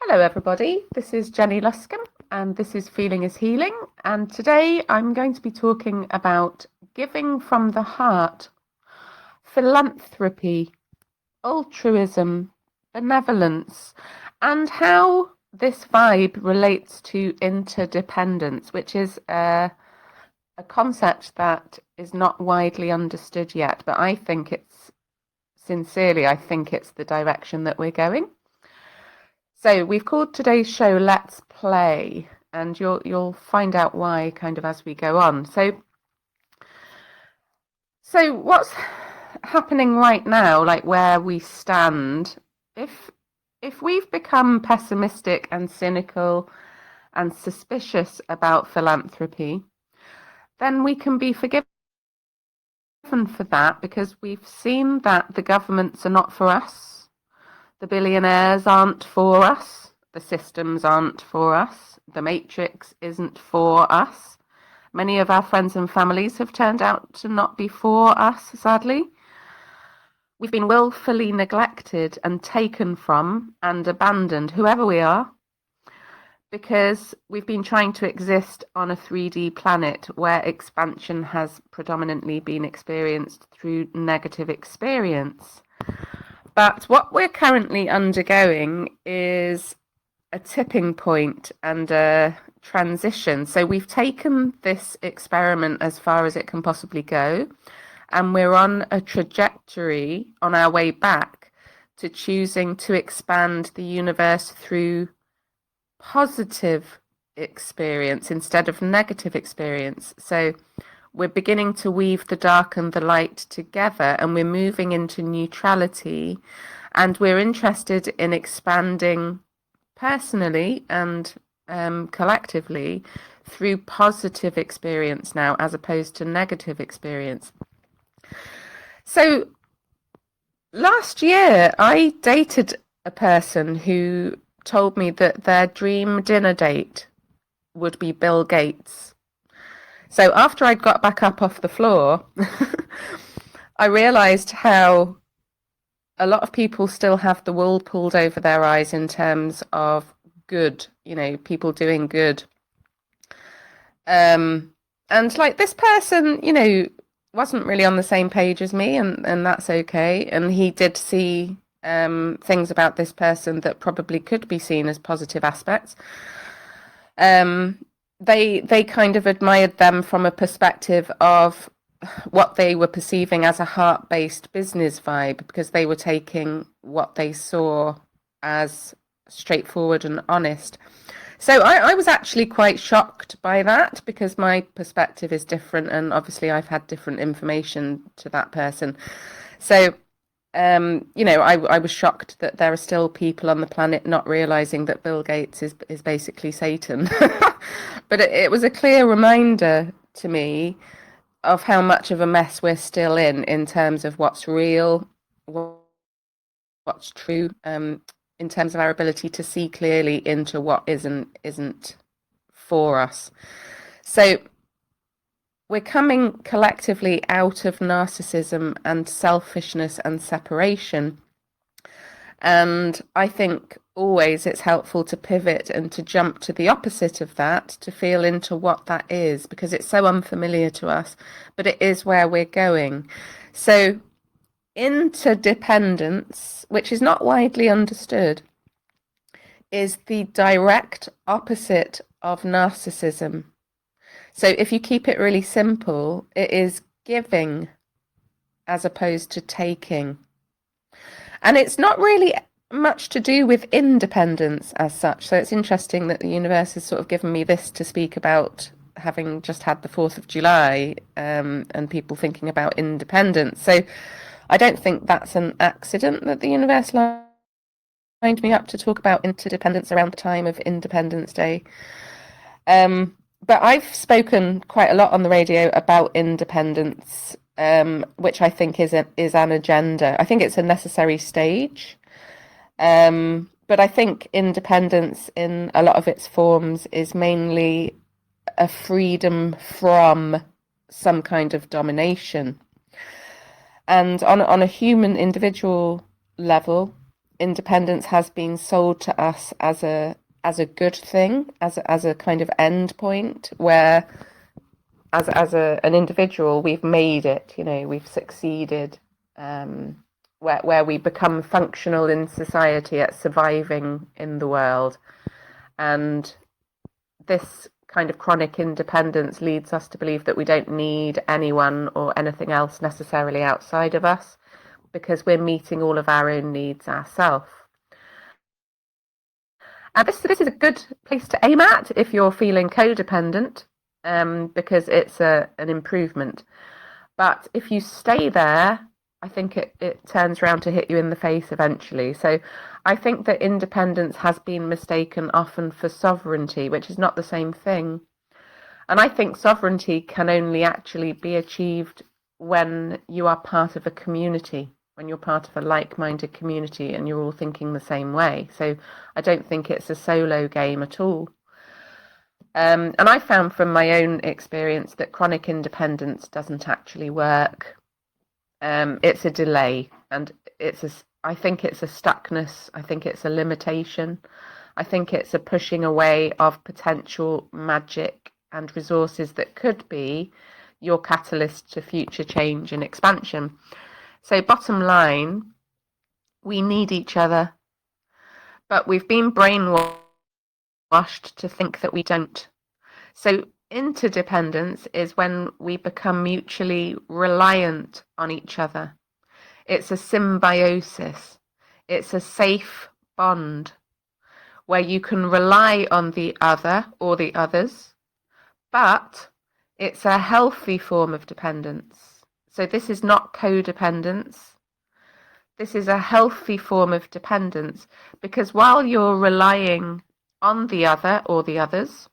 Hello everybody, this is Jenny Luscombe and this is Feeling is Healing, and today I'm going to be talking about giving from the heart, philanthropy, altruism, benevolence, and how this vibe relates to interdependence, which is a concept that is not widely understood yet, but I think it's the direction that we're going. So we've called today's show Let's Play, and you'll find out why kind of as we go on. So what's happening right now, like where we stand, if we've become pessimistic and cynical and suspicious about philanthropy, then we can be forgiven for that because we've seen that the governments are not for us. The billionaires aren't for us. The systems aren't for us. The matrix isn't for us. Many of our friends and families have turned out to not be for us, sadly. We've been willfully neglected and taken from and abandoned, whoever we are, because we've been trying to exist on a 3D planet where expansion has predominantly been experienced through negative experience. But what we're currently undergoing is a tipping point and a transition. So we've taken this experiment as far as it can possibly go, and we're on a trajectory on our way back to choosing to expand the universe through positive experience instead of negative experience. So we're beginning to weave the dark and the light together, and we're moving into neutrality, and we're interested in expanding personally and collectively through positive experience now as opposed to negative experience. So last year I dated a person who told me that their dream dinner date would be Bill Gates. So after I got back up off the floor, I realized how a lot of people still have the wool pulled over their eyes in terms of good, people doing good. And like this person, wasn't really on the same page as me, and that's okay. And he did see things about this person that probably could be seen as positive aspects. They kind of admired them from a perspective of what they were perceiving as a heart-based business vibe, because they were taking what they saw as straightforward and honest. So I was actually quite shocked by that because my perspective is different, and obviously I've had different information to that person. So I was shocked that there are still people on the planet not realizing that Bill Gates is basically Satan. But it was a clear reminder to me of how much of a mess we're still in terms of what's real, what's true, in terms of our ability to see clearly into what isn't for us. So we're coming collectively out of narcissism and selfishness and separation. And I think always it's helpful to pivot and to jump to the opposite of that, to feel into what that is, because it's so unfamiliar to us, but it is where we're going. So interdependence, which is not widely understood, is the direct opposite of narcissism. So if you keep it really simple, it is giving as opposed to taking. And it's not really much to do with independence as such. So it's interesting that the universe has sort of given me this to speak about, having just had the 4th of July, and people thinking about independence. So I don't think that's an accident that the universe lined me up to talk about interdependence around the time of Independence Day. But I've spoken quite a lot on the radio about independence, which I think is an agenda. I think it's a necessary stage. But I think independence in a lot of its forms is mainly a freedom from some kind of domination. And on a human individual level, independence has been sold to us as a good thing, as a kind of end point where an individual we've made it, we've succeeded, where we become functional in society at surviving in the world. And this kind of chronic independence leads us to believe that we don't need anyone or anything else necessarily outside of us, because we're meeting all of our own needs ourselves. And this is a good place to aim at if you're feeling codependent, because it's an improvement. But if you stay there, I think it turns around to hit you in the face eventually. So I think that independence has been mistaken often for sovereignty, which is not the same thing. And I think sovereignty can only actually be achieved when you are part of a community, when you're part of a like-minded community and you're all thinking the same way. So I don't think it's a solo game at all. And I found from my own experience that chronic independence doesn't actually work. It's a delay, and I think it's a stuckness. I think it's a limitation. I think it's a pushing away of potential magic and resources that could be your catalyst to future change and expansion. So bottom line, we need each other, but we've been brainwashed to think that we don't. So interdependence is when we become mutually reliant on each other. It's a symbiosis. It's a safe bond where you can rely on the other or the others, but it's a healthy form of dependence. So this is not codependence. This is a healthy form of dependence, because while you're relying on the other or the others,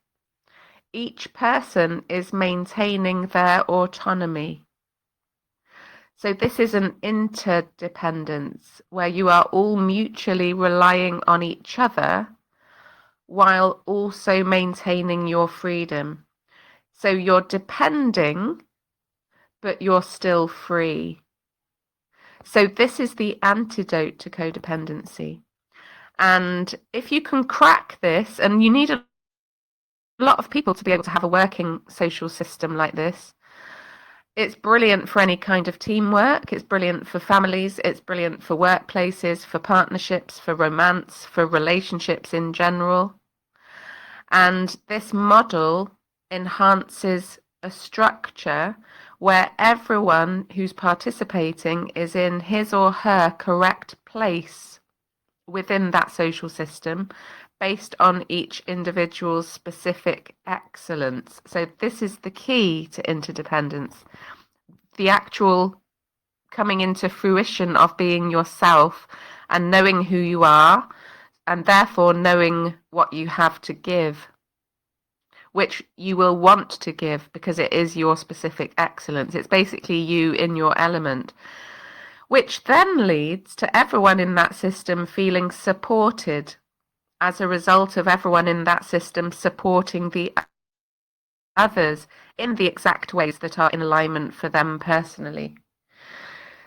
each person is maintaining their autonomy. So this is an interdependence where you are all mutually relying on each other while also maintaining your freedom. So you're depending, but you're still free. So this is the antidote to codependency. And if you can crack this, and you need a lot of people to be able to have a working social system like this, it's brilliant for any kind of teamwork. It's brilliant for families. It's brilliant for workplaces, for partnerships, for romance, for relationships in general. And this model enhances a structure where everyone who's participating is in his or her correct place within that social system based on each individual's specific excellence. So this is the key to interdependence. The actual coming into fruition of being yourself and knowing who you are, and therefore knowing what you have to give, which you will want to give because it is your specific excellence. It's basically you in your element, which then leads to everyone in that system feeling supported as a result of everyone in that system supporting the others in the exact ways that are in alignment for them personally.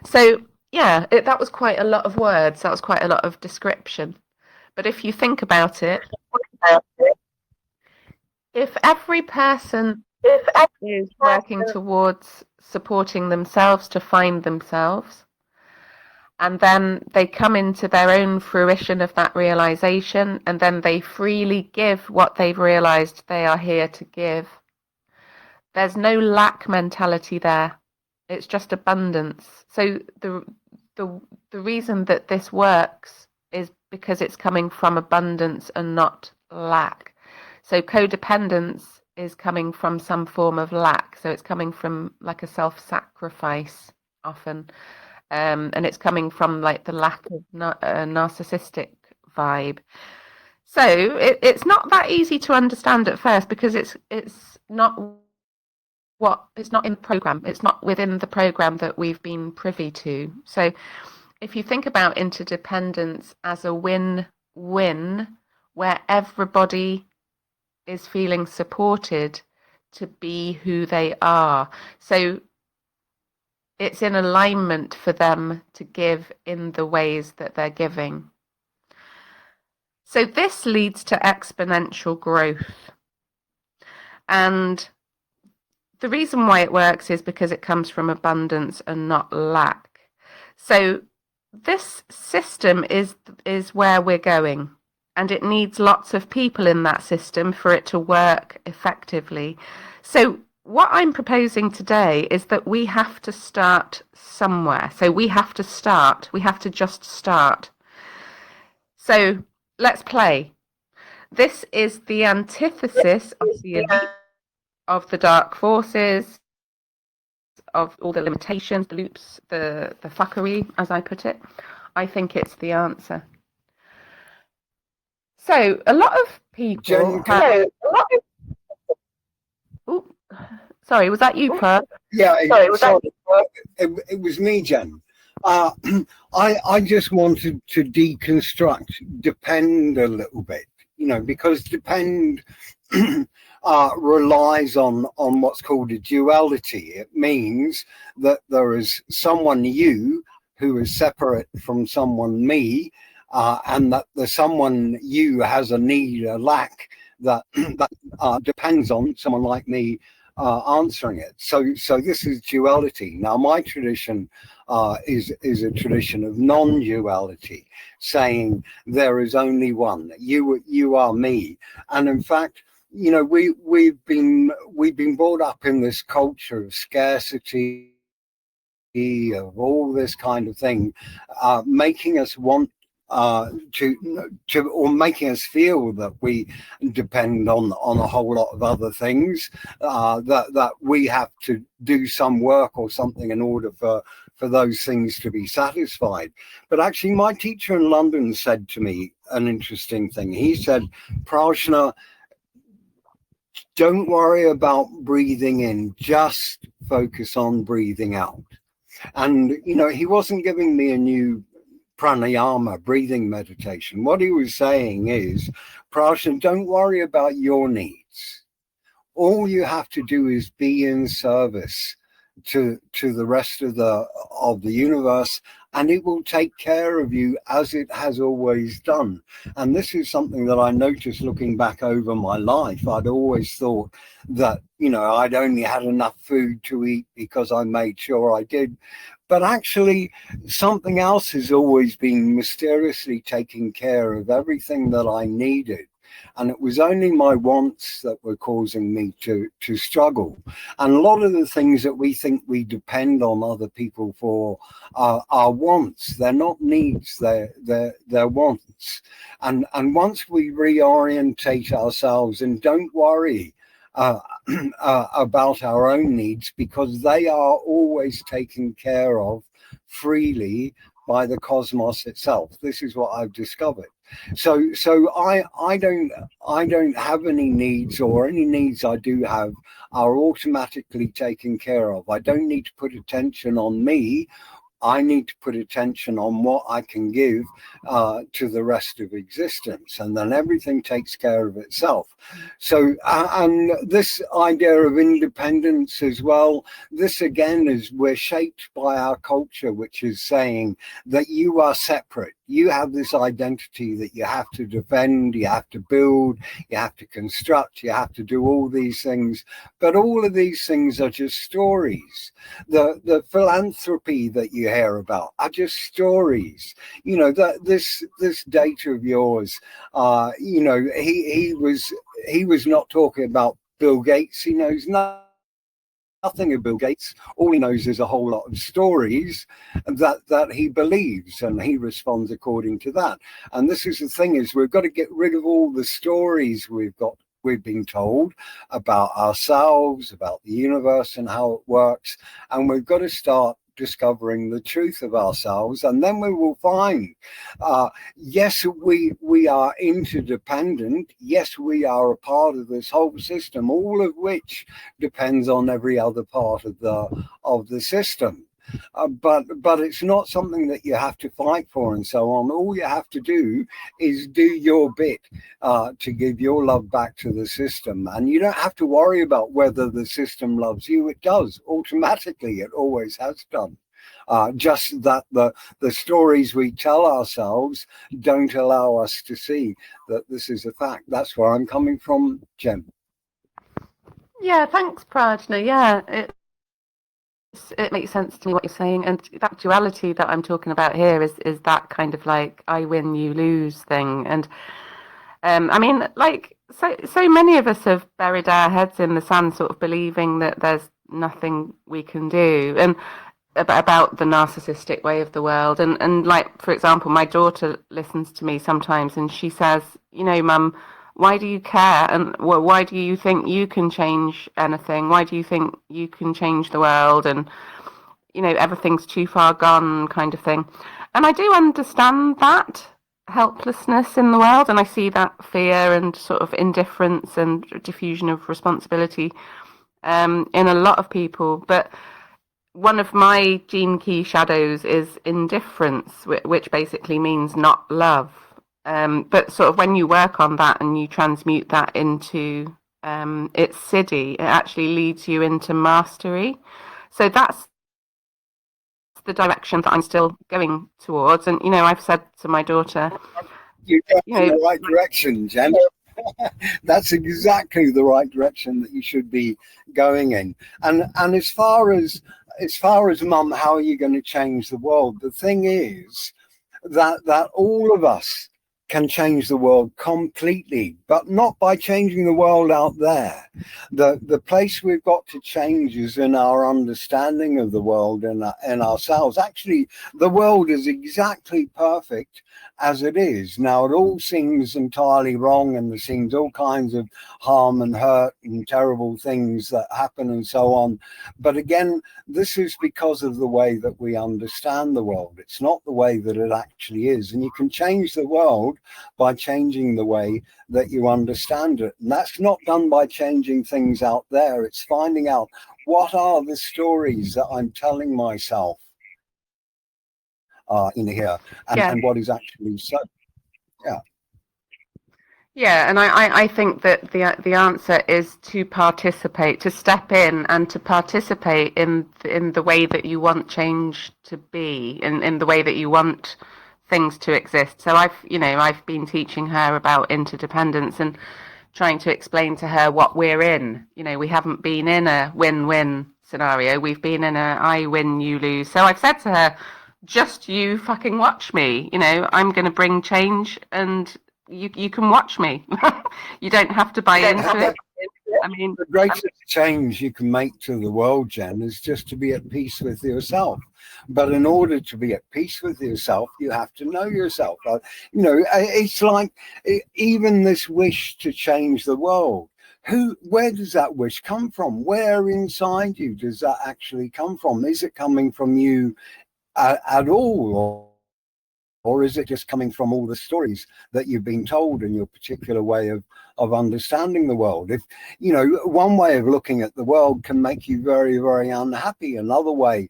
So yeah, that was quite a lot of words. That was quite a lot of description. But if you think about it, if every person is working towards supporting themselves to find themselves, and then they come into their own fruition of that realization, and then they freely give what they've realized they are here to give, there's no lack mentality there. It's just abundance. So the reason that this works is because it's coming from abundance and not lack. So codependence is coming from some form of lack. So it's coming from like a self-sacrifice often. And it's coming from like the lack of narcissistic vibe. So it's not that easy to understand at first, because it's not in the program. It's not within the program that we've been privy to. So if you think about interdependence as a win-win, where everybody is feeling supported to be who they are. So it's in alignment for them to give in the ways that they're giving. So this leads to exponential growth. And the reason why it works is because it comes from abundance and not lack. So this system is where we're going, and it needs lots of people in that system for it to work effectively. So what I'm proposing today is that we have to start somewhere. So we have to just start. So let's play. This is the antithesis of the elite, of the dark forces, of all the limitations, the loops, the fuckery, as I put it. I think it's the answer. So a lot of people Ooh, sorry, was that you, Per? Yeah, it was me, Jen. I just wanted to deconstruct depend a little bit, because depend relies on what's called a duality. It means that there is someone you who is separate from someone me, and that the someone you has a need, a lack that depends on someone like me answering it. So this is duality. Now my tradition is a tradition of non-duality, saying there is only one. You are me. And in fact, we've been brought up in this culture of scarcity, of all this kind of thing, making us want or making us feel that we depend on a whole lot of other things, that we have to do some work or something in order for those things to be satisfied. But actually my teacher in London said to me an interesting thing. He said, Prajna, don't worry about breathing in, just focus on breathing out. And he wasn't giving me a new pranayama, breathing meditation. What he was saying is, Prajna, don't worry about your needs. All you have to do is be in service to the rest of the universe, and it will take care of you as it has always done. And this is something that I noticed looking back over my life. I'd always thought that, I'd only had enough food to eat because I made sure I did. But actually, something else has always been mysteriously taking care of everything that I needed. And it was only my wants that were causing me to struggle. And a lot of the things that we think we depend on other people for are wants. They're not needs, they're wants. And once we reorientate ourselves and don't worry about our own needs, because they are always taken care of freely by the cosmos itself. This is what I've discovered. So I don't have any needs, or any needs I do have are automatically taken care of. I don't need to put attention on me. I need to put attention on what I can give to the rest of existence, and then everything takes care of itself. So, and this idea of independence as well, this again is, we're shaped by our culture, which is saying that you are separate. You have this identity that you have to defend, you have to build, you have to construct, you have to do all these things. But all of these things are just stories. The philanthropy that you hear about are just stories. That this data of yours, he was not talking about Bill Gates. He knows nothing of Bill Gates. All he knows is a whole lot of stories that he believes, and he responds according to that. And this is the thing, is we've got to get rid of all the stories we've been told about ourselves, about the universe and how it works, and we've got to start discovering the truth of ourselves, and then we will find, yes, we are interdependent. Yes, we are a part of this whole system, all of which depends on every other part of the system. But it's not something that you have to fight for and so on. All you have to do is do your bit to give your love back to the system. And you don't have to worry about whether the system loves you. It does automatically. It always has done. Just that the stories we tell ourselves don't allow us to see that this is a fact. That's where I'm coming from, Jem. Yeah, thanks, Prajna. Yeah, it makes sense to me what you're saying, and that duality that I'm talking about here is that kind of like I win, you lose thing. And I mean, like so many of us have buried our heads in the sand, sort of believing that there's nothing we can do, and about the narcissistic way of the world. And like, for example, my daughter listens to me sometimes, and she says, you know, Mum, why do you care? And why do you think you can change anything? Why do you think you can change the world? And, you know, everything's too far gone, kind of thing. And I do understand that helplessness in the world, and I see that fear and sort of indifference and diffusion of responsibility in a lot of people. But one of my gene key shadows is indifference, which basically means not love. But sort of when you work on that and you transmute that into its siddhi, it actually leads you into mastery. So that's the direction that I'm still going towards. And, you know, I've said to my daughter, you're going in the right direction, Jen. That's exactly the right direction that you should be going in. And as far as Mum, how are you going to change the world? The thing is that all of us can change the world completely, but not by changing the world out there. The place we've got to change is in our understanding of the world and ourselves. Actually, the world is exactly perfect as it is. Now, it all seems entirely wrong, and there seems all kinds of harm and hurt and terrible things that happen and so on. But again, this is because of the way that we understand the world. It's not the way that it actually is. And you can change the world by changing the way that you understand it. And that's not done by changing things out there. It's finding out what are the stories that I'm telling myself in here, and what is actually so. Yeah, and I think that the answer is to participate, to step in and to participate in the way that you want change to be, in the way that you want things to exist. So I've been teaching her about interdependence and trying to explain to her what we're in. You know, we haven't been in a win-win scenario. We've been in a I win, you lose. So I've said to her, just you fucking watch me. You know, I'm going to bring change, and you can watch me. You don't have to buy into it. I mean, the greatest change you can make to the world, Jen, is just to be at peace with yourself. But in order to be at peace with yourself, you have to know yourself. You know, it's like even this wish to change the world. Where does that wish come from? Where inside you does that actually come from? Is it coming from you at all, or is it just coming from all the stories that you've been told in your particular way of understanding the world? If, you know, one way of looking at the world can make you very, very unhappy. Another way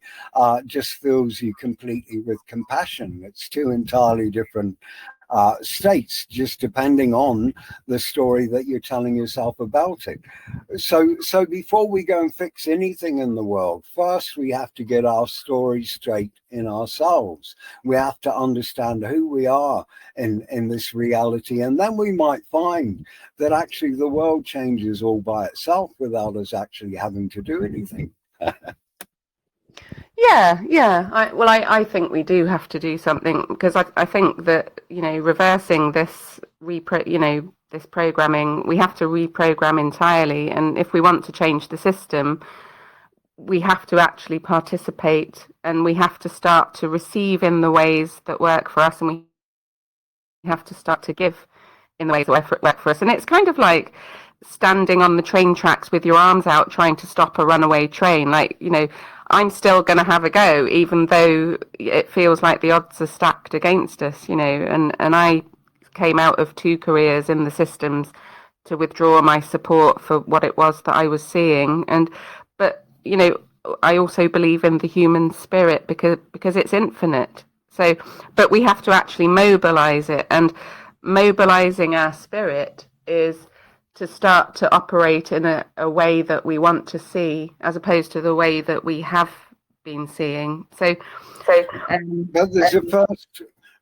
just fills you completely with compassion. It's two entirely different states, just depending on the story that you're telling yourself about it. So before we go and fix anything in the world, first we have to get our story straight in ourselves. We have to understand who we are in this reality, and then we might find that actually the world changes all by itself without us actually having to do anything. Yeah. I think we do have to do something, because I think that, you know, reversing this this programming, we have to reprogram entirely. And if we want to change the system, we have to actually participate, and we have to start to receive in the ways that work for us, and we have to start to give in the ways that work for us. And it's kind of like standing on the train tracks with your arms out trying to stop a runaway train. Like, you know, I'm still going to have a go, even though it feels like the odds are stacked against us, you know. And I came out of 2 careers in the systems to withdraw my support for what it was that I was seeing. But, you know, I also believe in the human spirit because it's infinite. So, but we have to actually mobilize it, and mobilizing our spirit is to start to operate in a way that we want to see, as opposed to the way that we have been seeing. So,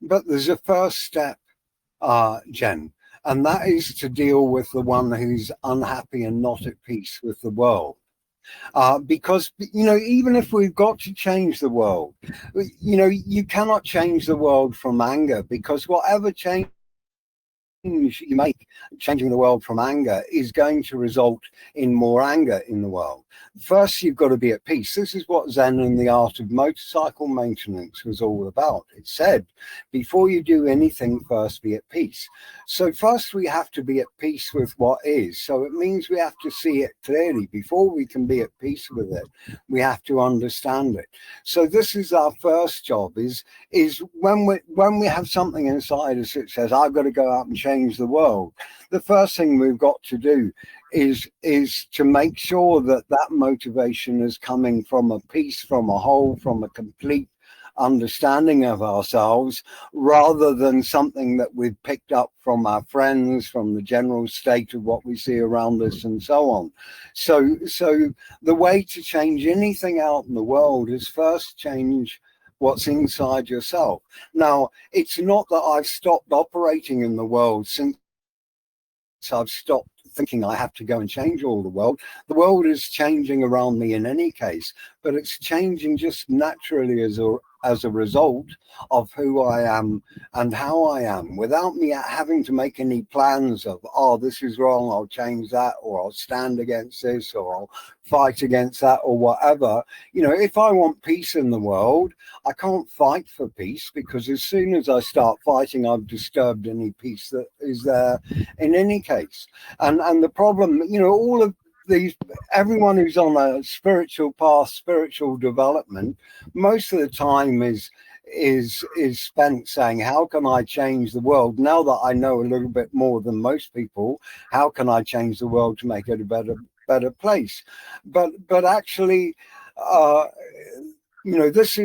but there's a first step, Jen, and that is to deal with the one who's unhappy and not at peace with the world. Because, even if we've got to change the world, you cannot change the world from anger, because whatever change you make, changing the world from anger, is going to result in more anger in the world. First, you've got to be at peace. This is what Zen and the art of motorcycle maintenance was all about. It said, before you do anything, first be at peace. So first we have to be at peace with what is. So it means we have to see it clearly. Before we can be at peace with it, we have to understand it. So this is our first job, is when we have something inside us that says, I've got to go out and change the world, the first thing we've got to do is to make sure that motivation is coming from a peace, from a whole, from a complete understanding of ourselves, rather than something that we've picked up from our friends, from the general state of what we see around us, and so on. So the way to change anything out in the world is first change what's inside yourself. Now, it's not that I've stopped operating in the world since I've stopped thinking I have to go and change all the world. The world is changing around me in any case, but it's changing just naturally as a result of who I am and how I am, without me having to make any plans of, oh, this is wrong, I'll change that, or I'll stand against this, or I'll fight against that, or whatever. If I want peace in the world, I can't fight for peace, because as soon as I start fighting, I've disturbed any peace that is there in any case. And the problem, all of everyone who's on a spiritual path, spiritual development, most of the time is spent saying, how can I change the world? Now that I know a little bit more than most people, how can I change the world to make it a better place? But actually, this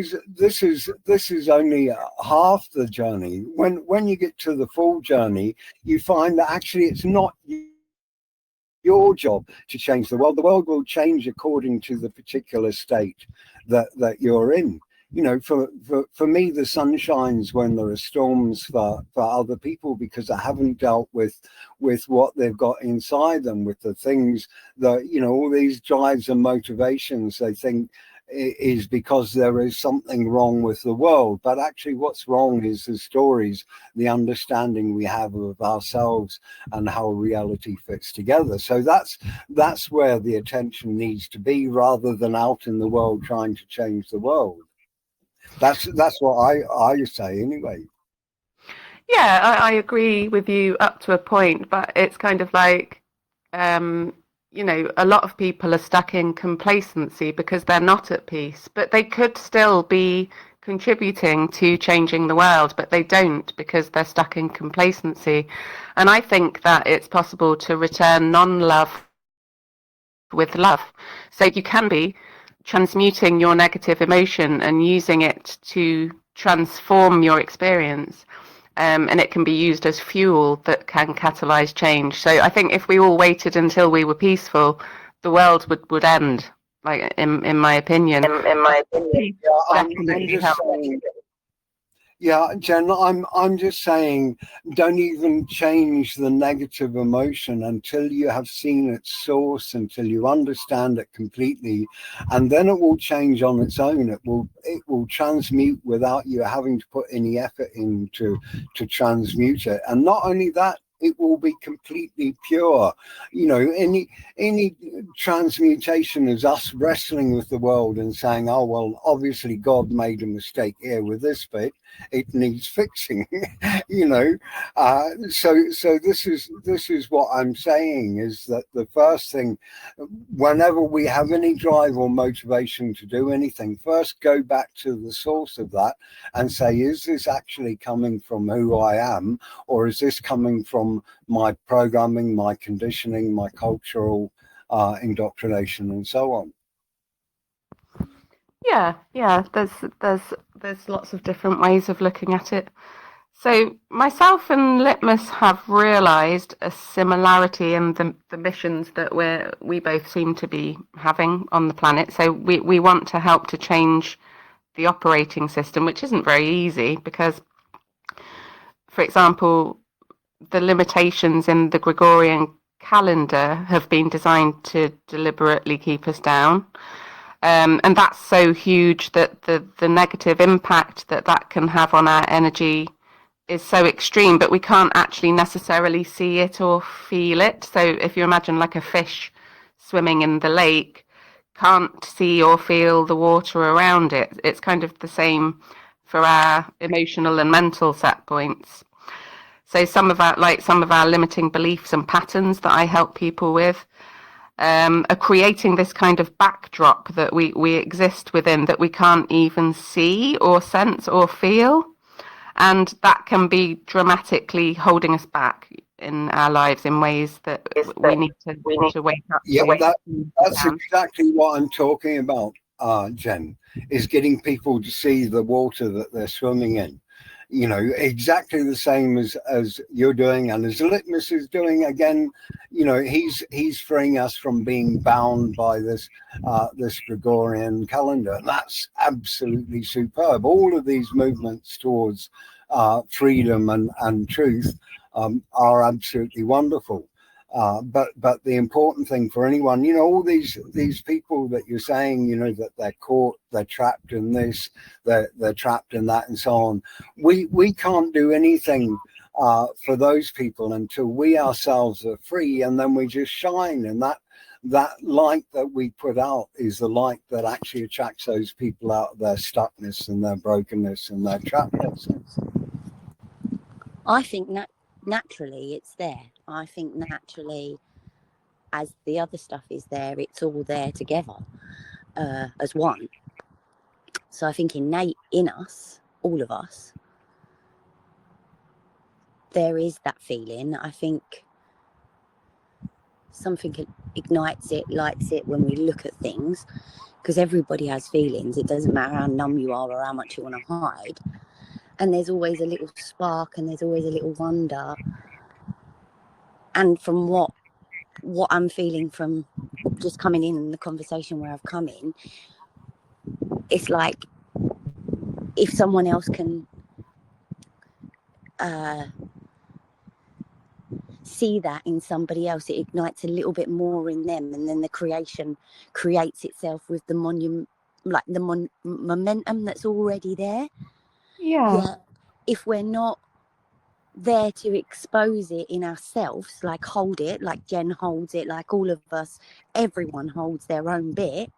is only half the journey. When you get to the full journey, you find that actually it's not your job to change the world. The world will change according to the particular state that you're in. For me, the sun shines when there are storms for other people, because they haven't dealt with what they've got inside them, with the things that, all these drives and motivations they think is because there is something wrong with the world. But actually what's wrong is the stories, the understanding we have of ourselves and how reality fits together. So that's where the attention needs to be, rather than out in the world trying to change the world. That's what I say anyway. Yeah, I agree with you up to a point, but it's kind of like, a lot of people are stuck in complacency because they're not at peace, but they could still be contributing to changing the world, but they don't, because they're stuck in complacency. And I think that it's possible to return non-love with love. So you can be transmuting your negative emotion and using it to transform your experience. And it can be used as fuel that can catalyze change. So I think if we all waited until we were peaceful, the world would end. Like in my opinion. Yeah, Jen, I'm just saying, don't even change the negative emotion until you have seen its source, until you understand it completely, and then it will change on its own. It will transmute without you having to put any effort into to transmute it. And not only that, it will be completely pure. Any transmutation is us wrestling with the world and saying, oh, well, obviously God made a mistake here with this bit. It needs fixing, So this is what I'm saying, is that the first thing, whenever we have any drive or motivation to do anything, first go back to the source of that and say, is this actually coming from who I am, or is this coming from my programming, my conditioning, my cultural indoctrination, and so on? Yeah. There's lots of different ways of looking at it. So myself and Litmus have realised a similarity in the missions that we both seem to be having on the planet. So we want to help to change the operating system, which isn't very easy because, for example, the limitations in the Gregorian calendar have been designed to deliberately keep us down. And that's so huge that the negative impact that can have on our energy is so extreme, but we can't actually necessarily see it or feel it. So if you imagine like a fish swimming in the lake, can't see or feel the water around it. It's kind of the same for our emotional and mental set points. So some of our limiting beliefs and patterns that I help people with are creating this kind of backdrop that we exist within that we can't even see or sense or feel. And that can be dramatically holding us back in our lives in ways that we need to wake up Yeah, to. that's exactly what I'm talking about, Jen, is getting people to see the water that they're swimming in. You know, exactly the same as you're doing and as Litmus is doing. Again, you know, he's freeing us from being bound by this Gregorian calendar. And that's absolutely superb. All of these movements towards freedom and truth are absolutely wonderful. But the important thing for anyone, you know, all these people that you're saying, you know, that they're caught, they're trapped in this, they're trapped in that, and so on. We can't do anything for those people until we ourselves are free, and then we just shine. And that light that we put out is the light that actually attracts those people out of their stuckness and their brokenness and their trappedness. I think naturally it's there. I think naturally, as the other stuff is there, it's all there together as one. So I think innate in us, all of us, there is that feeling. I think something ignites it, lights it when we look at things, because everybody has feelings. It doesn't matter how numb you are or how much you want to hide. And there's always a little spark and there's always a little wonder. And from what I'm feeling from just coming in the conversation where I've come in, it's like if someone else can see that in somebody else, it ignites a little bit more in them, and then the creation creates itself with the momentum that's already there. Yeah. If we're not there to expose it in ourselves, like hold it, like Jen holds it, like all of us, everyone holds their own bit,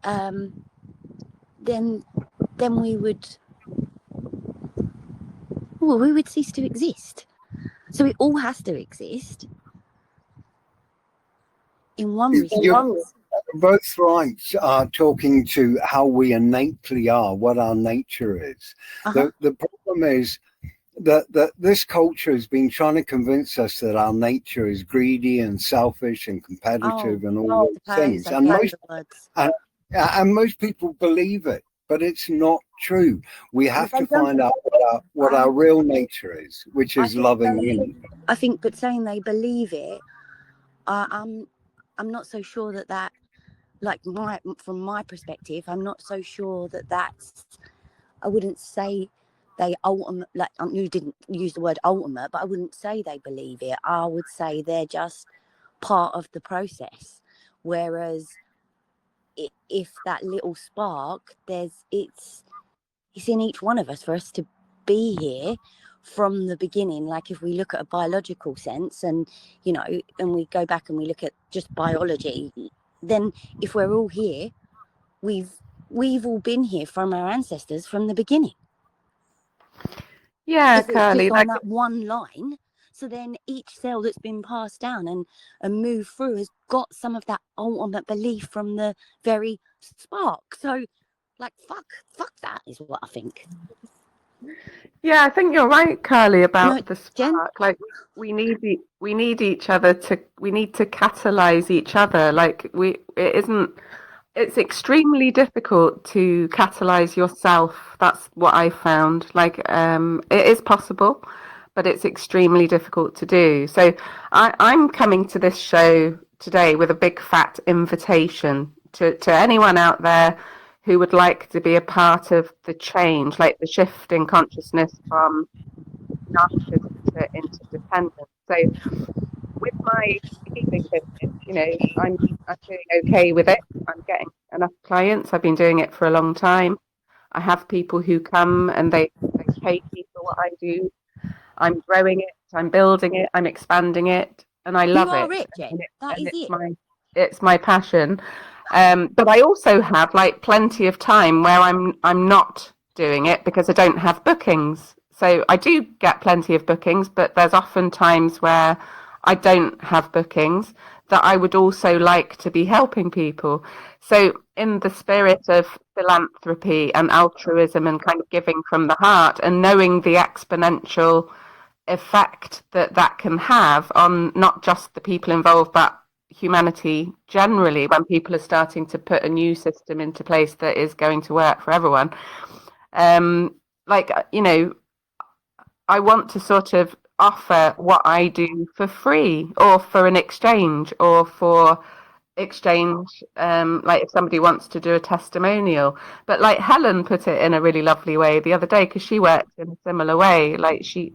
then we would cease to exist. So it all has to exist in one respect. You're both right, talking to how we innately are, what our nature is. The problem is that this culture has been trying to convince us that our nature is greedy and selfish and competitive and all those things. And most people believe it, but it's not true. We have to find out what our real nature is, which is loving. I think, but saying they believe it, I'm not so sure that like from my perspective, I'm not so sure that's. I wouldn't say they ultimate, like you didn't use the word ultimate, but I wouldn't say they believe it. I would say they're just part of the process. Whereas if that little spark, it's in each one of us for us to be here from the beginning. Like if we look at a biological sense, and you know, and we go back and we look at just biology, then if we're all here, we've all been here from our ancestors from the beginning. Yeah, Curly, on that one line. So then each cell that's been passed down and moved through has got some of that ultimate belief from the very spark. So like fuck that is what I think. Yeah, I think you're right, Curly, about the spark. Jen? Like we need each other we need to catalyze each other. Like it isn't it's extremely difficult to catalyze yourself. That's what I found. Like, it is possible, but it's extremely difficult to do. So I'm coming to this show today with a big fat invitation to anyone out there who would like to be a part of the change, like the shift in consciousness from narcissism to interdependence. So with my healing business, I'm doing okay with it. I'm getting enough clients. I've been doing it for a long time. I have people who come and they pay me for what I do. I'm growing it, I'm building it, I'm expanding it, and I love You are it. it, Jen. That is it. It's my passion. But I also have like plenty of time where I'm not doing it because I don't have bookings. So I do get plenty of bookings, but there's often times where I don't have bookings that I would also like to be helping people. So in the spirit of philanthropy and altruism and kind of giving from the heart and knowing the exponential effect that that can have on not just the people involved, but humanity generally, when people are starting to put a new system into place that is going to work for everyone. I want to sort of offer what I do for free or for an exchange or for exchange, like if somebody wants to do a testimonial. But like Helen put it in a really lovely way the other day, because she works in a similar way. Like she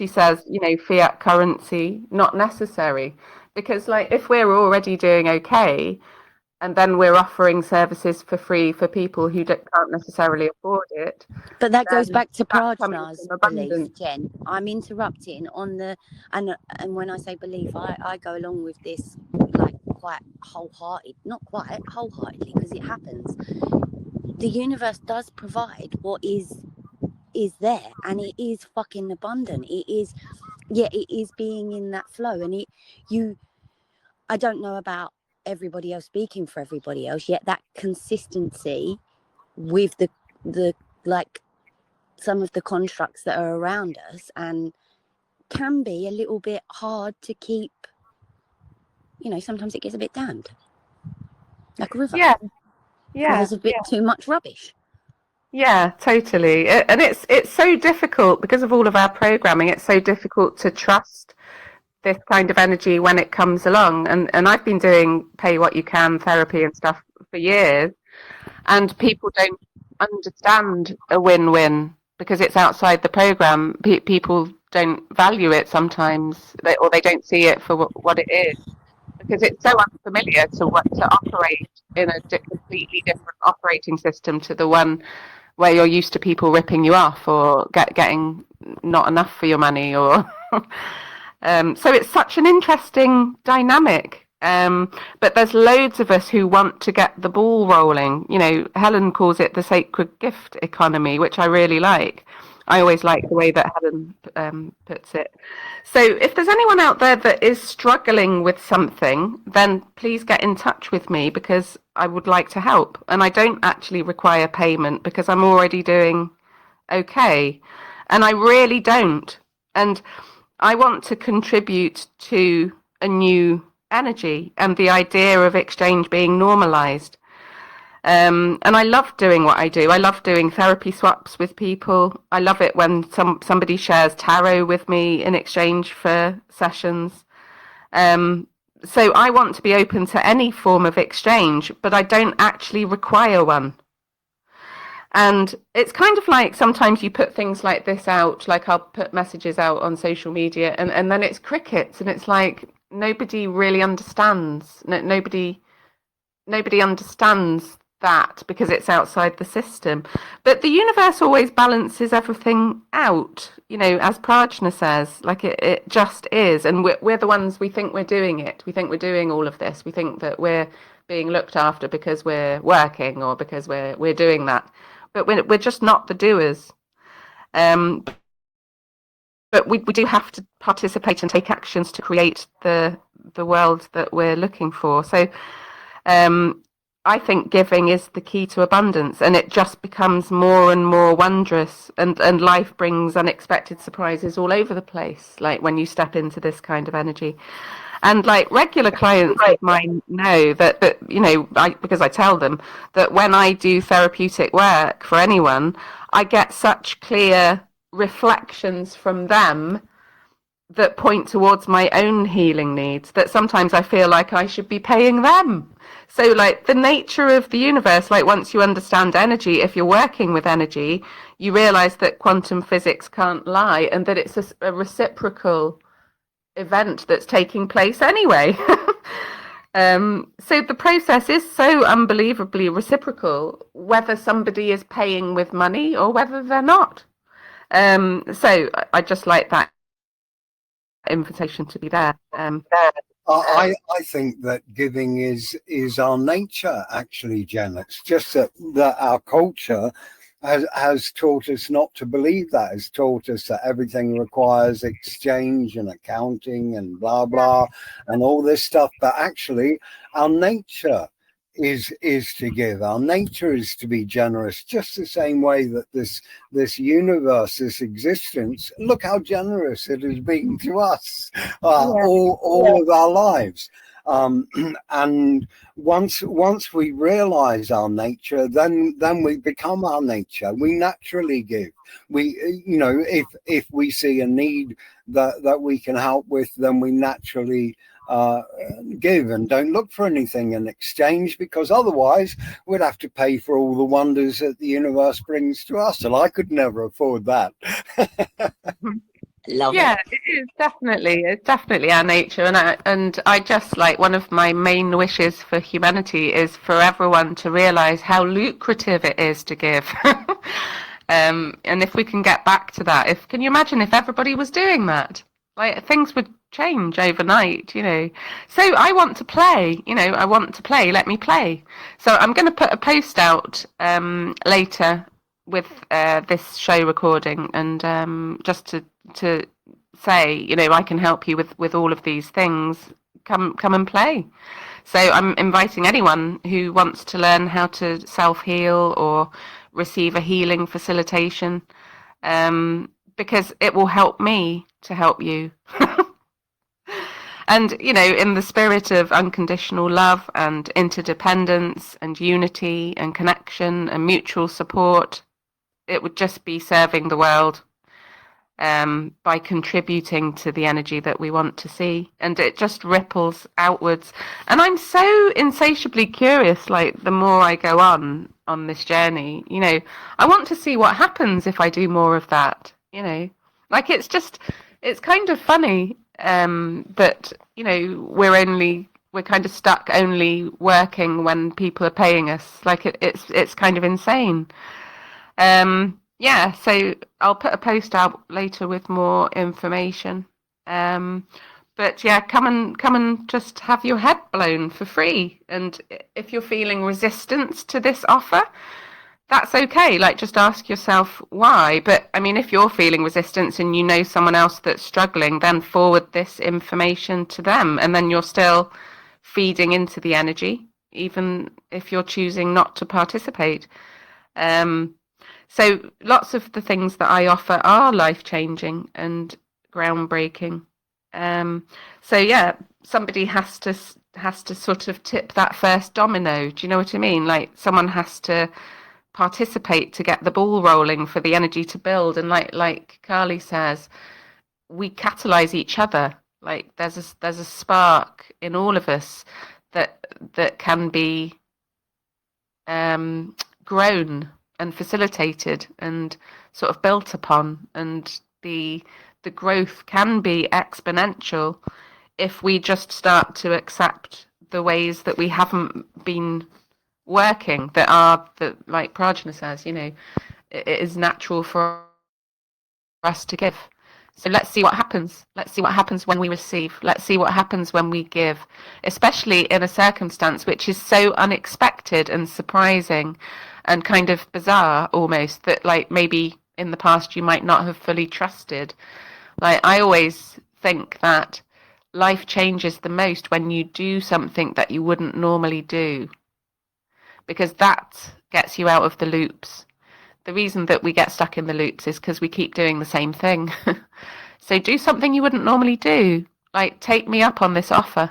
says, fiat currency not necessary, because like if we're already doing okay and then we're offering services for free for people who can't necessarily afford it. But that goes back to Prajna's belief, Jen. I'm interrupting on the and when I say belief, I go along with this like quite wholeheartedly, because it happens. The universe does provide what is there, and it is fucking abundant. It is being in that flow, and I don't know about everybody else speaking for everybody else, yet that consistency with the like some of the constructs that are around us and can be a little bit hard to keep. Sometimes it gets a bit damned, like a river. Yeah. There's a bit too much rubbish. Yeah, totally. And it's so difficult because of all of our programming. It's so difficult to trust this kind of energy when it comes along. And I've been doing pay what you can therapy and stuff for years, and people don't understand a win-win because it's outside the program. People don't value it sometimes, or they don't see it for what it is, because it's so unfamiliar to operate in a completely different operating system to the one where you're used to people ripping you off or getting not enough for your money, or so it's such an interesting dynamic. But there's loads of us who want to get the ball rolling. Helen calls it the sacred gift economy, which I really like. I always like the way that Helen puts it. So if there's anyone out there that is struggling with something, then please get in touch with me, because I would like to help. And I don't actually require payment because I'm already doing okay. And I really don't. And I want to contribute to a new energy and the idea of exchange being normalized. And I love doing what I do. I love doing therapy swaps with people. I love it when somebody shares tarot with me in exchange for sessions. So I want to be open to any form of exchange, but I don't actually require one. And it's kind of like sometimes you put things like this out, like I'll put messages out on social media, and then it's crickets, and it's like nobody really understands. Nobody understands that because it's outside the system. But the universe always balances everything out, as Prajna says, like it just is. And we're the ones, we think we're doing it. We think we're doing all of this. We think that we're being looked after because we're working or because we're doing that. But we're just not the doers. But we do have to participate and take actions to create the world that we're looking for. So I think giving is the key to abundance, and it just becomes more and more wondrous, and life brings unexpected surprises all over the place, like when you step into this kind of energy. And like regular clients of mine know that you know, because I tell them that when I do therapeutic work for anyone, I get such clear reflections from them that point towards my own healing needs that sometimes I feel like I should be paying them. So like the nature of the universe, like once you understand energy, if you're working with energy, you realize that quantum physics can't lie and that it's a reciprocal event that's taking place anyway. So the process is so unbelievably reciprocal, whether somebody is paying with money or whether they're not. So I just like that invitation to be there. I think that giving is our nature, actually, Jen. It's just that our culture has taught us not to believe that. Has taught us that everything requires exchange and accounting and blah blah and all this stuff. But actually, our nature is to give. Our nature is to be generous, just the same way that this universe, this existence, look how generous it has been to us all of our lives. And once we realize our nature, then we become our nature. We naturally give. We, you know, if we see a need that we can help with, then we naturally give and don't look for anything in exchange, because otherwise we'd have to pay for all the wonders that the universe brings to us, and I could never afford that. Love Yeah, it. it's definitely our nature, and I just like one of my main wishes for humanity is for everyone to realize how lucrative it is to give. And if we can get back to that, can you imagine if everybody was doing that? Like things would change overnight, you know. So I want to play, you know, I want to play, let me play. So I'm going to put a post out later with this show recording, and just to say, you know, I can help you with all of these things. Come and play. So I'm inviting anyone who wants to learn how to self-heal or receive a healing facilitation, because it will help me to help you. And, you know, in the spirit of unconditional love and interdependence and unity and connection and mutual support, it would just be serving the world by contributing to the energy that we want to see. And it just ripples outwards. And I'm so insatiably curious, like the more I go on this journey, you know, I want to see what happens if I do more of that, you know. Like it's kind of funny that, you know, we're kind of stuck only working when people are paying us. Like it's kind of insane. Yeah, so I'll put a post out later with more information. But yeah, come and just have your head blown for free. And if you're feeling resistance to this offer, that's okay. Like just ask yourself why. But I mean, if you're feeling resistance and you know someone else that's struggling, then forward this information to them. And then you're still feeding into the energy, even if you're choosing not to participate. So lots of the things that I offer are life-changing and groundbreaking. So yeah, somebody has to sort of tip that first domino. Do you know what I mean? Like someone has to participate to get the ball rolling for the energy to build. And like Carly says, we catalyze each other. Like there's a spark in all of us that can be grown and facilitated and sort of built upon, and the growth can be exponential if we just start to accept the ways that we haven't been working, that like Prajna says, you know, it is natural for us to give. So let's see what happens. Let's see what happens when we receive. Let's see what happens when we give, especially in a circumstance which is so unexpected and surprising and kind of bizarre almost, that like maybe in the past you might not have fully trusted. Like I always think that life changes the most when you do something that you wouldn't normally do, because that gets you out of the loops. The reason that we get stuck in the loops is because we keep doing the same thing. So do something you wouldn't normally do. Like, take me up on this offer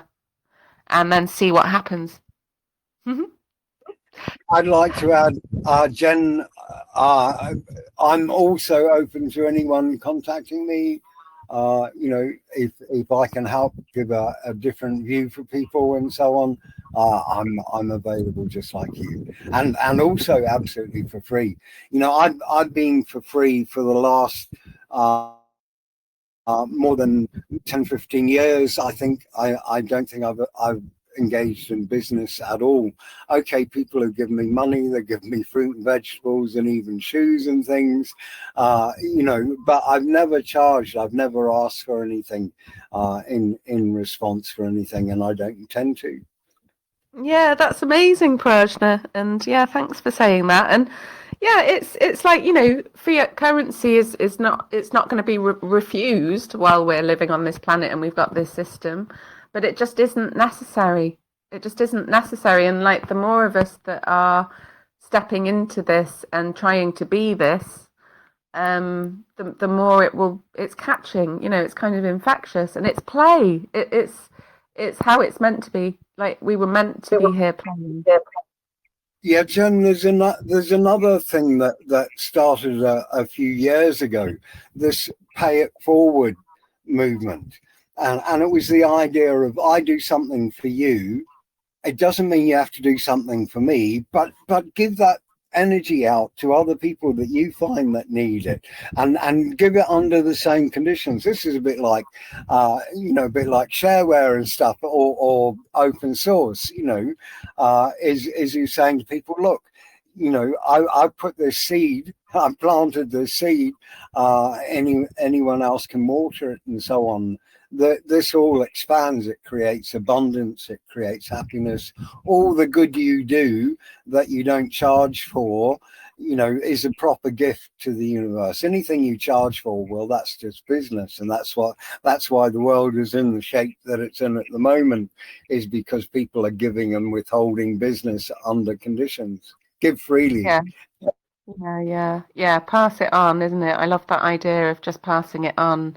and then see what happens. I'd like to add, Jen, I'm also open to anyone contacting me. You know, if I can help give a different view for people and so on, I'm available just like you, and also absolutely for free. You know, I've been for free for the last more than 10-15 years. I think I don't think I've engaged in business at all. Okay, people have given me money, they've given me fruit and vegetables and even shoes and things, you know, but I've never charged, I've never asked for anything in response for anything, and I don't intend to. Yeah, that's amazing, Prajna, and yeah, thanks for saying that. And yeah, it's like, you know, fiat currency is not, it's not going to be refused while we're living on this planet and we've got this system, but it just isn't necessary. It just isn't necessary. And like, the more of us that are stepping into this and trying to be this, the more it's catching, you know, it's kind of infectious, and it's play. It's how it's meant to be. Like, we were meant to be here playing. Yeah, Jen, there's another thing that started a few years ago, this pay it forward movement. And it was the idea of, I do something for you. It doesn't mean you have to do something for me, but give that energy out to other people that you find that need it, and give it under the same conditions. This is a bit like you know, a bit like shareware and stuff, or open source, you know, is you saying to people, look, you know, I put this seed, I planted this seed, anyone else can water it and so on. This all expands, it creates abundance, it creates happiness. All the good you do that you don't charge for, you know, is a proper gift to the universe. Anything you charge for, well, that's just business. And that's why the world is in the shape that it's in at the moment, is because people are giving and withholding business under conditions. Give freely. Yeah, pass it on, isn't it? I love that idea of just passing it on.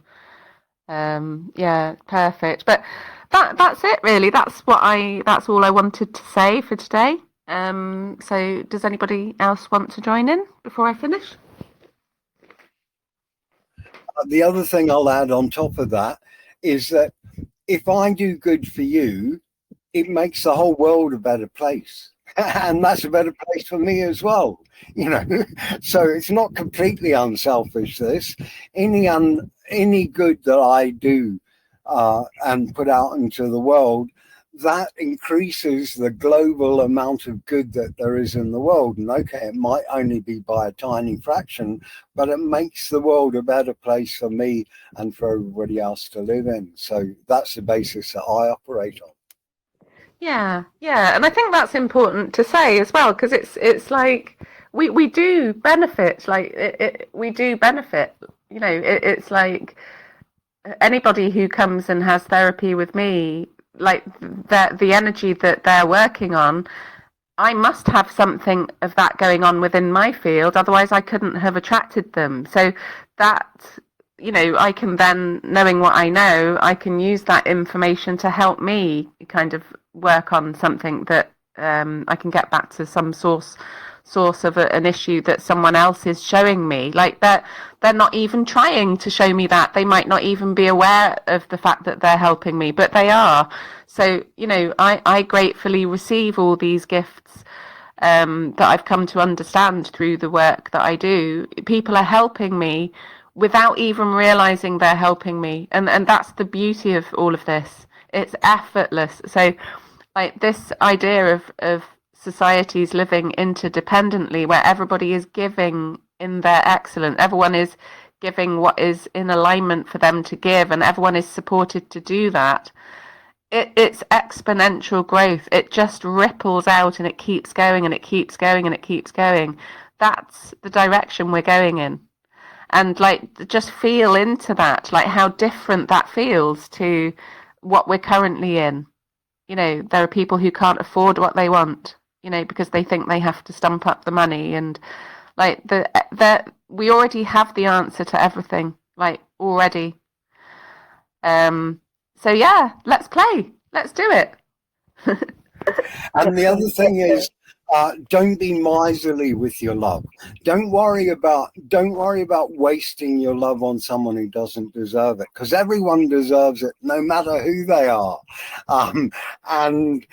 Yeah, perfect. But that's it really. That's all I wanted to say for today. So does anybody else want to join in before I finish? The other thing I'll add on top of that is that if I do good for you, it makes the whole world a better place. And that's a better place for me as well, you know. So it's not completely unselfish, this. Any good that I do and put out into the world, that increases the global amount of good that there is in the world. And okay, it might only be by a tiny fraction, but it makes the world a better place for me and for everybody else to live in. So that's the basis that I operate on. Yeah, and I think that's important to say as well, because it's like we do benefit, like we do benefit. You know, it's like anybody who comes and has therapy with me, like the energy that they're working on, I must have something of that going on within my field, otherwise I couldn't have attracted them. So that, you know, I can then, knowing what I know, I can use that information to help me kind of work on something that I can get back to some source of an issue that someone else is showing me. Like, they're not even trying to show me that. They might not even be aware of the fact that they're helping me, but they are. So, you know, I gratefully receive all these gifts that I've come to understand through the work that I do. People are helping me without even realizing they're helping me. And that's the beauty of all of this. It's effortless. So, like, this idea of societies living interdependently, where everybody is giving in their excellence, everyone is giving what is in alignment for them to give, and everyone is supported to do that. It's exponential growth. It just ripples out, and it keeps going, and it keeps going, and it keeps going. That's the direction we're going in. And like, just feel into that, like how different that feels to what we're currently in. You know, there are people who can't afford what they want, you know, because they think they have to stump up the money, and like we already have the answer to everything, like, already. So yeah, let's play. Let's do it. And the other thing is, don't be miserly with your love. Don't worry about wasting your love on someone who doesn't deserve it, because everyone deserves it, no matter who they are. And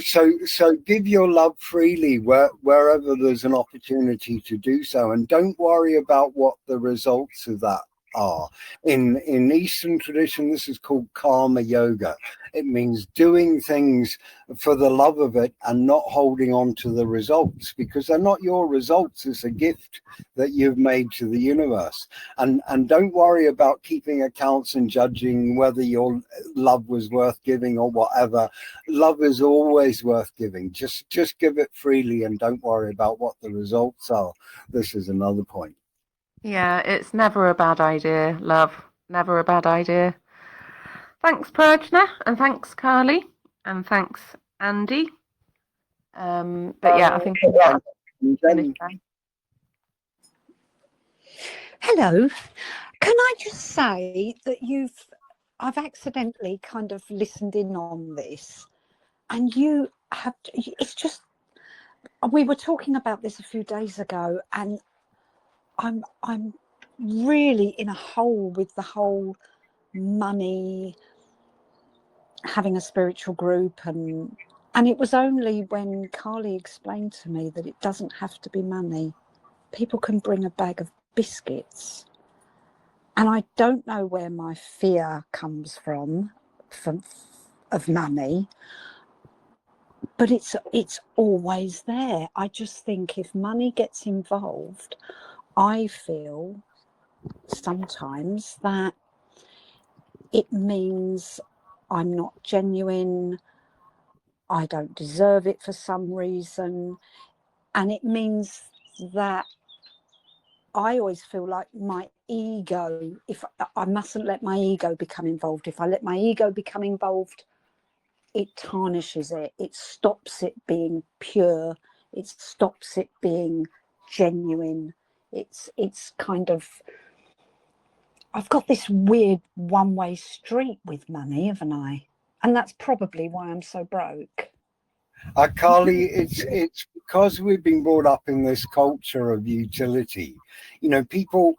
so give your love freely wherever there's an opportunity to do so, and don't worry about what the results of that are. In Eastern tradition, this is called karma yoga. It means doing things for the love of it and not holding on to the results, because they're not your results. It's a gift that you've made to the universe. And don't worry about keeping accounts and judging whether your love was worth giving or whatever. Love is always worth giving. Just give it freely and don't worry about what the results are. This is another point. Yeah, it's never a bad idea, love. Never a bad idea. Thanks, Prajna, and thanks, Carly, and thanks, Andy. But yeah, I think I'm finished now. Hello. Can I just say that I've accidentally kind of listened in on this, and you have, it's just, we were talking about this a few days ago, and I'm really in a hole with the whole money, having a spiritual group, and it was only when Carly explained to me that it doesn't have to be money. People can bring a bag of biscuits. And I don't know where my fear comes from of money, but it's always there. I just think if money gets involved, I feel sometimes that it means I'm not genuine, I don't deserve it for some reason, and it means that I always feel like my ego, if I mustn't let my ego become involved. If I let my ego become involved, it tarnishes it. It stops it being pure. It stops it being genuine. It's kind of, I've got this weird one-way street with money, haven't I? And that's probably why I'm so broke. Carly, it's because we've been brought up in this culture of utility. You know, people,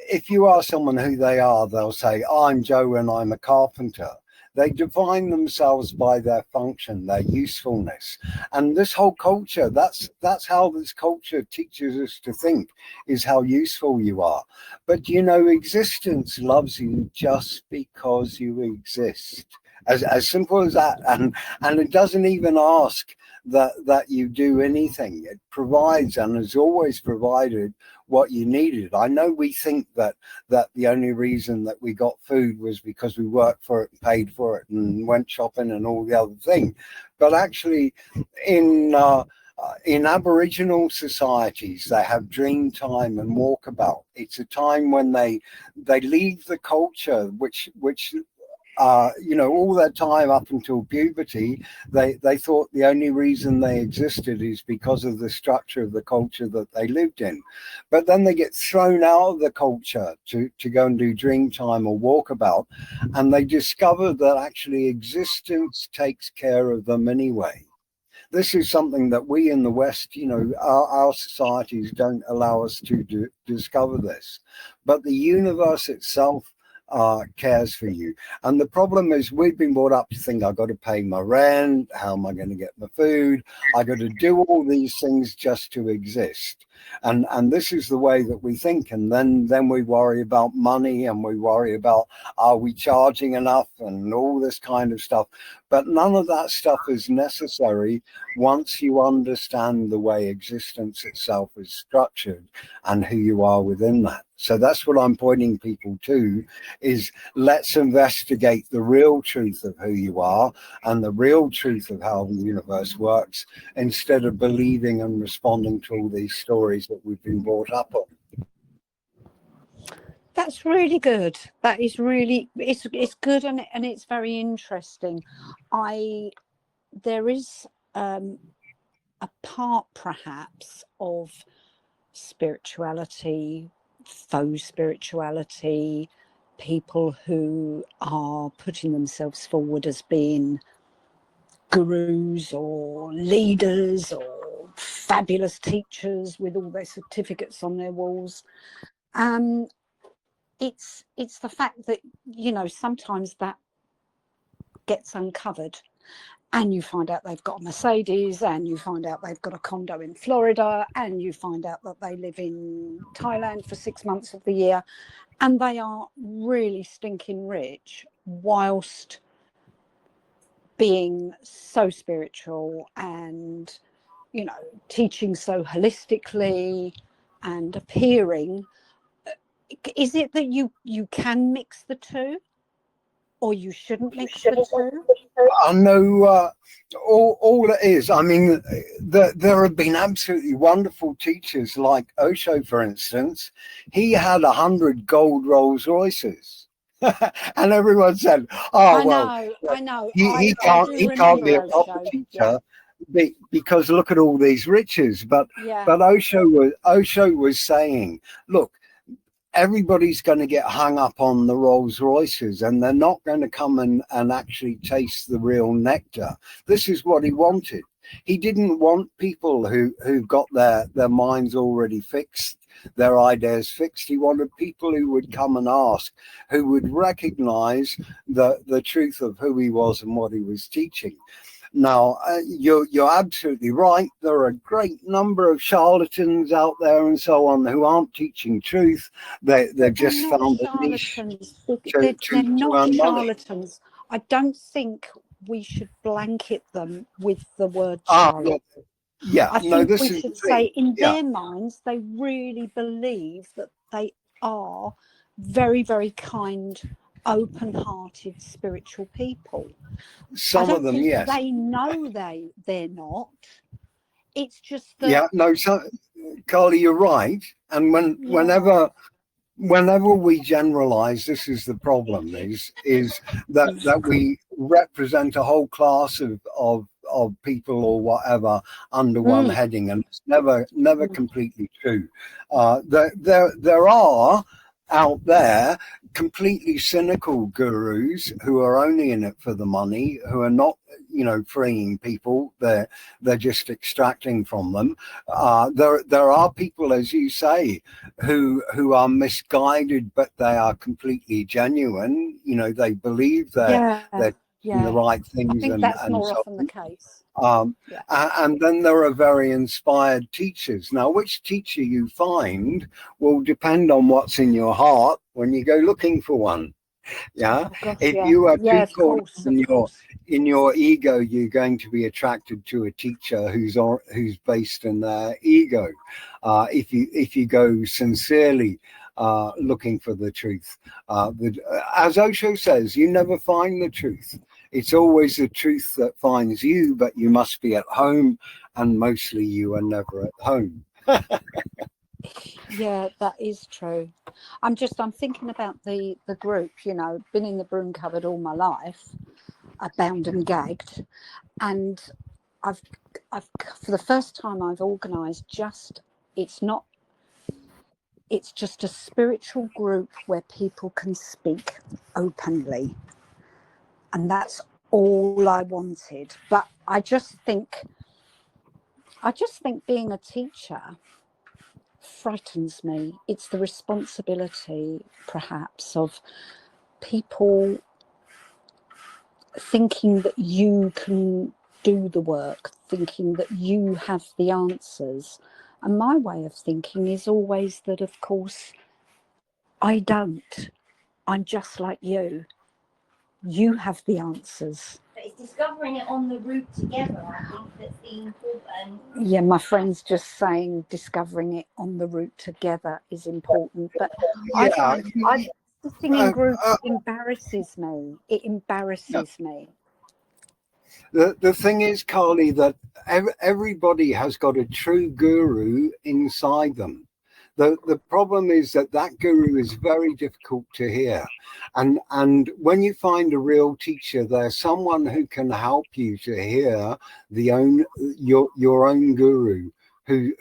if you ask someone who they are, they'll say, I'm Joe and I'm a carpenter. They define themselves by their function, their usefulness. And this whole culture, that's how this culture teaches us to think, is how useful you are. But, you know, existence loves you just because you exist. As simple as that, and it doesn't even ask that you do anything. It provides and has always provided what you needed. I know we think that the only reason that we got food was because we worked for it, paid for it, and went shopping and all the other thing, but actually in Aboriginal societies, they have dream time and walkabout. It's a time when they leave the culture, which you know, all that time up until puberty, they thought the only reason they existed is because of the structure of the culture that they lived in. But then they get thrown out of the culture to go and do dream time or walkabout, and they discover that actually existence takes care of them anyway. This is something that we in the West, you know, our societies don't allow us to discover this. But the universe itself cares for you. And the problem is we've been brought up to think I've got to pay my rent, how am I going to get my food, I got to do all these things just to exist. And this is the way that we think. And then we worry about money, and we worry about, are we charging enough, and all this kind of stuff. But none of that stuff is necessary once you understand the way existence itself is structured and who you are within that. So that's what I'm pointing people to, is let's investigate the real truth of who you are and the real truth of how the universe works, instead of believing and responding to all these stories that we've been brought up on. That's really good. That is really, it's good, and it's very interesting. There is a part perhaps of spirituality, faux spirituality, people who are putting themselves forward as being gurus or leaders or fabulous teachers with all their certificates on their walls. It's the fact that, you know, sometimes that gets uncovered and you find out they've got a Mercedes, and you find out they've got a condo in Florida, and you find out that they live in Thailand for 6 months of the year, and they are really stinking rich whilst being so spiritual and, you know, teaching so holistically and appearing. Is it that you can mix the two, or you shouldn't mix the two? I know all it is. I mean, there have been absolutely wonderful teachers like Osho, for instance. He had 100 gold Rolls Royces. And everyone said, "Oh, I know. He can't be a proper teacher because look at all these riches." But Osho was saying, "Look, everybody's going to get hung up on the Rolls Royces, and they're not going to come and actually taste the real nectar." This is what he wanted. He didn't want people who got their minds already fixed, their ideas fixed. He wanted people who would come and ask, who would recognize the truth of who he was and what he was teaching. Now, you're absolutely right. There are a great number of charlatans out there and so on who aren't teaching truth. They've just found a niche They're not earn money. charlatans. I don't think we should blanket them with the word charlatan. I think we should say in their minds, they really believe that they are very, very kind, open-hearted, spiritual people. Some of them, yes. They know they're not. It's just that. So, Carly, you're right. And whenever we generalize, this is the problem: is that we represent a whole class of people or whatever under one heading, and it's never completely true. There are out there completely cynical gurus who are only in it for the money, who are not, you know, freeing people. They're just extracting from them. There are people, as you say, who are misguided, but they are completely genuine. You know, they believe they're doing the right things. I think that's more often the case. And then there are very inspired teachers. Now, which teacher you find will depend on what's in your heart when you go looking for one. If you are too caught in your ego, you're going to be attracted to a teacher who's based in their ego. If you go sincerely looking for the truth, as Osho says, you never find the truth. It's always the truth that finds you, but you must be at home, and mostly you are never at home. Yeah, that is true. I'm thinking about the group, you know, been in the broom cupboard all my life, bound and gagged, and I've for the first time I've organised it's just a spiritual group where people can speak openly. And that's all I wanted. But I just think being a teacher frightens me. It's the responsibility, perhaps, of people thinking that you can do the work, thinking that you have the answers. And my way of thinking is always that, of course, I don't. I'm just like you. You have the answers. But it's discovering it on the route together, I think, that's the important. Yeah, my friend's just saying discovering it on the route together is important. But the thing in groups embarrasses me. It embarrasses me. The thing is, Carly, that everybody has got a true guru inside them. The problem is that guru is very difficult to hear. And when you find a real teacher, there's someone who can help you to hear your own guru,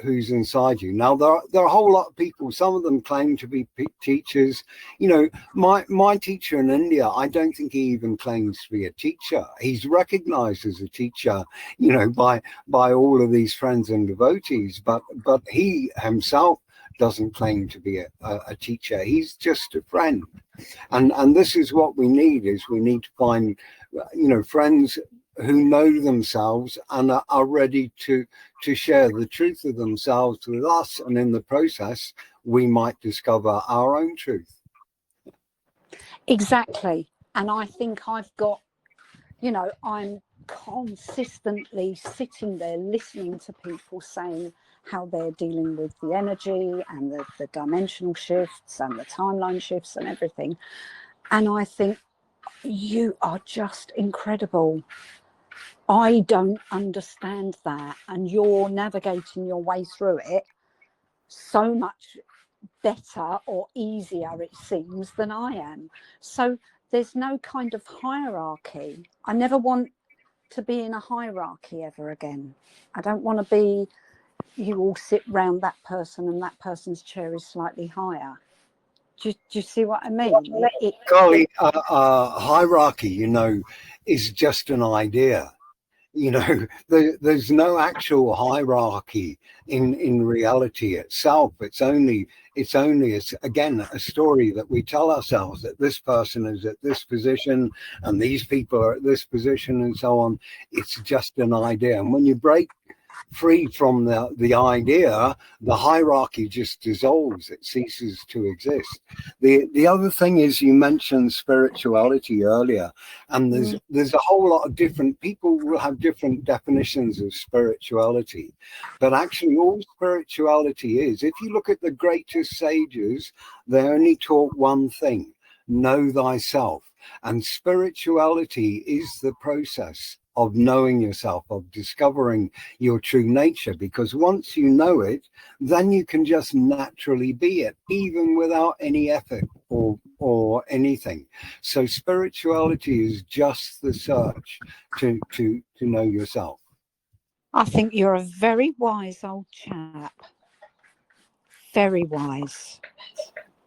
who's inside you. Now there are a whole lot of people, some of them claim to be teachers. You know, my teacher in India, I don't think he even claims to be a teacher. He's recognized as a teacher, you know, by all of these friends and devotees, but he himself doesn't claim to be a teacher. He's just a friend. And this is what we need, is we need to find, you know, friends who know themselves and are ready to share the truth of themselves with us, and in the process we might discover our own truth. Exactly. And I think I've got, you know, I'm consistently sitting there listening to people saying how they're dealing with the energy and the dimensional shifts and the timeline shifts and everything. And I think, you are just incredible. I don't understand that. And you're navigating your way through it so much better or easier, it seems, than I am. So there's no kind of hierarchy. I never want to be in a hierarchy ever again. I don't want to be, you all sit round that person and that person's chair is slightly higher. Do you see what I mean? Carly, hierarchy, you know, is just an idea. You know, there's no actual hierarchy in reality itself. It's only again a story that we tell ourselves, that this person is at this position and these people are at this position and so on. It's just an idea. And when you break free from the idea, the hierarchy just dissolves. It ceases to exist. The other thing is, you mentioned spirituality earlier, and there's a whole lot of different people will have different definitions of spirituality, but actually all spirituality is, if you look at the greatest sages, they only taught one thing: know thyself. And spirituality is the process of knowing yourself, of discovering your true nature, because once you know it, then you can just naturally be it, even without any effort or anything. So spirituality is just the search to know yourself. I think you're a very wise old chap. Very wise.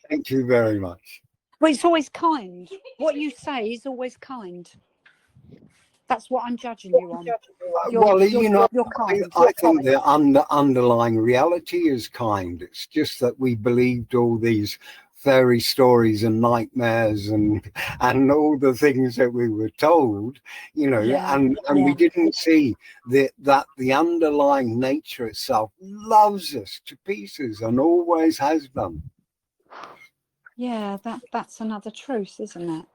Thank you very much. Well, it's always kind. What you say is always kind. That's what I'm judging you on. You're kind. I think the underlying reality is kind. It's just that we believed all these fairy stories and nightmares and all the things that we were told, you know, and we didn't see that the underlying nature itself loves us to pieces and always has done. Yeah, that's another truth, isn't it?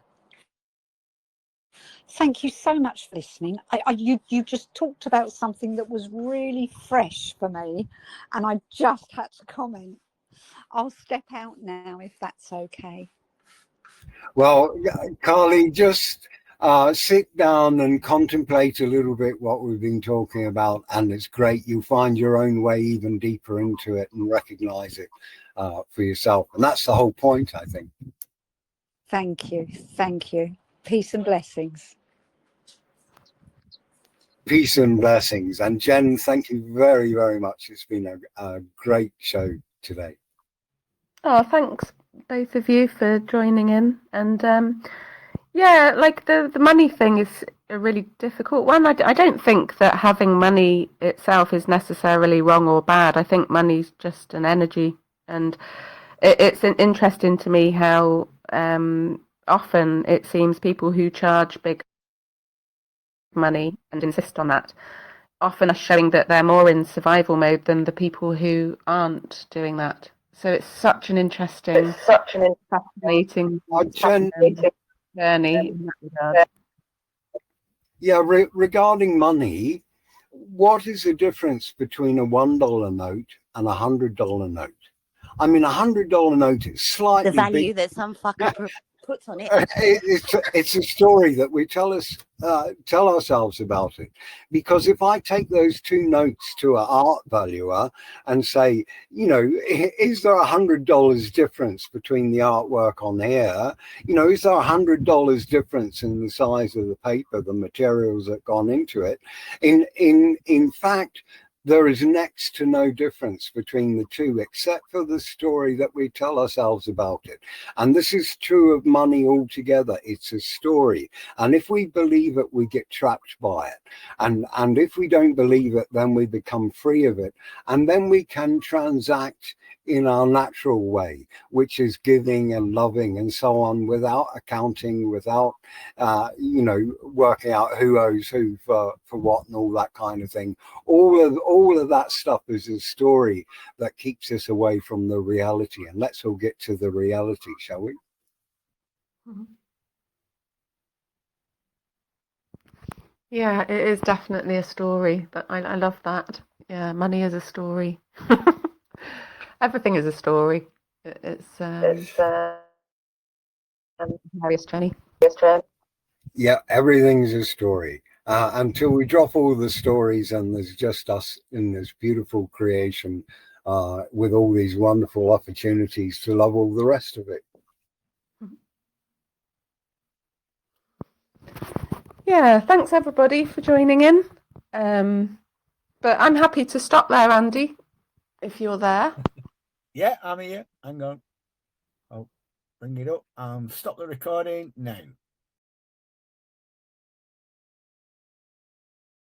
Thank you so much for listening. You just talked about something that was really fresh for me, and I just had to comment. I'll step out now if that's okay. Well, Carly, just sit down and contemplate a little bit what we've been talking about, and it's great. You'll find your own way even deeper into it and recognize it for yourself. And that's the whole point, I think. Thank you. Thank you. Peace and blessings. Peace and blessings. And Jen, thank you very, very much. It's been a great show today. Oh, thanks both of you for joining in. And yeah, like the money thing is a really difficult one. I don't think that having money itself is necessarily wrong or bad. I think money's just an energy, and it's interesting to me how often it seems people who charge big money and insist on that often are showing that they're more in survival mode than the people who aren't doing that. So it's such an interesting, fascinating journey in that regard. Yeah, regarding money, what is the difference between a $1 note and a $100 note? I mean, a $100 note is slightly the value big. that some fucker puts on it. It's a story that we tell ourselves about it, because if I take those two notes to an art valuer and say, you know, is there $100 difference between the artwork on here? You know, is there $100 difference in the size of the paper, the materials that gone into it? In fact, There is next to no difference between the two, except for the story that we tell ourselves about it. And this is true of money altogether. It's a story. And if we believe it, we get trapped by it. And if we don't believe it, then we become free of it. And then we can transact in our natural way, which is giving and loving and so on, without accounting, without, working out who owes who for what and all that kind of thing. All of that stuff is a story that keeps us away from the reality. And let's all get to the reality, shall we? Yeah, it is definitely a story, but I love that. Yeah, money is a story. Everything is a story. It's hilarious, Jenny. Yeah, everything's a story. Until we drop all the stories and there's just us in this beautiful creation with all these wonderful opportunities to love all the rest of it. Yeah, thanks everybody for joining in. But I'm happy to stop there, Andy, if you're there. Yeah, I'm here. Hang on. I'll bring it up. Stop the recording now.